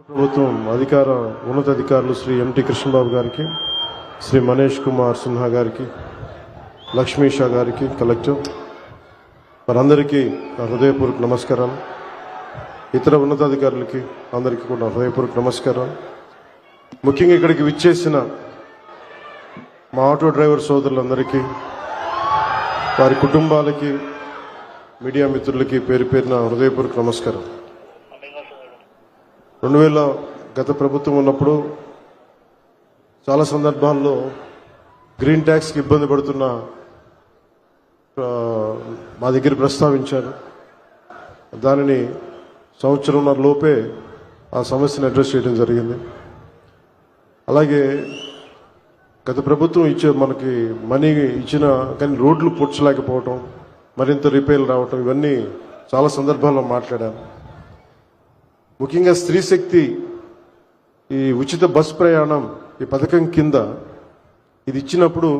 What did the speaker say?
ప్రభుత్వం ఉన్నతాధికారులు శ్రీ ఎంటి కృష్ణబాబు గారికి, శ్రీ మనీష్ కుమార్ సిన్హా గారికి, లక్ష్మీ షా గారికి, కలెక్టర్ వారందరికీ నా హృదయపూర్వక నమస్కారాలు. ఇతర ఉన్నతాధికారులకి అందరికీ కూడా హృదయపూర్వక నమస్కారాలు. ముఖ్యంగా ఇక్కడికి విచ్చేసిన మా ఆటో డ్రైవర్ సోదరులందరికీ, వారి కుటుంబాలకి, మీడియా మిత్రులకి పేరు పేరున హృదయపూర్వక నమస్కారం. 2000 గత ప్రభుత్వం ఉన్నప్పుడు చాలా సందర్భాల్లో గ్రీన్ ట్యాక్స్కి ఇబ్బంది పడుతున్న మా దగ్గర ప్రస్తావించారు. దానిని సంవత్సరంన్నర లోపే ఆ సమస్యను అడ్రస్ చేయడం జరిగింది. అలాగే గత ప్రభుత్వం మనకి మనీ ఇచ్చిన కానీ రోడ్లు పూడ్చలేకపోవటం, మరింత రిపేర్లు రావటం, ఇవన్నీ చాలా సందర్భాల్లో మాట్లాడాను. ముఖ్యంగా స్త్రీ శక్తి ఈ ఉచిత బస్ ప్రయాణం ఈ పథకం కింద ఇది ఇచ్చినప్పుడు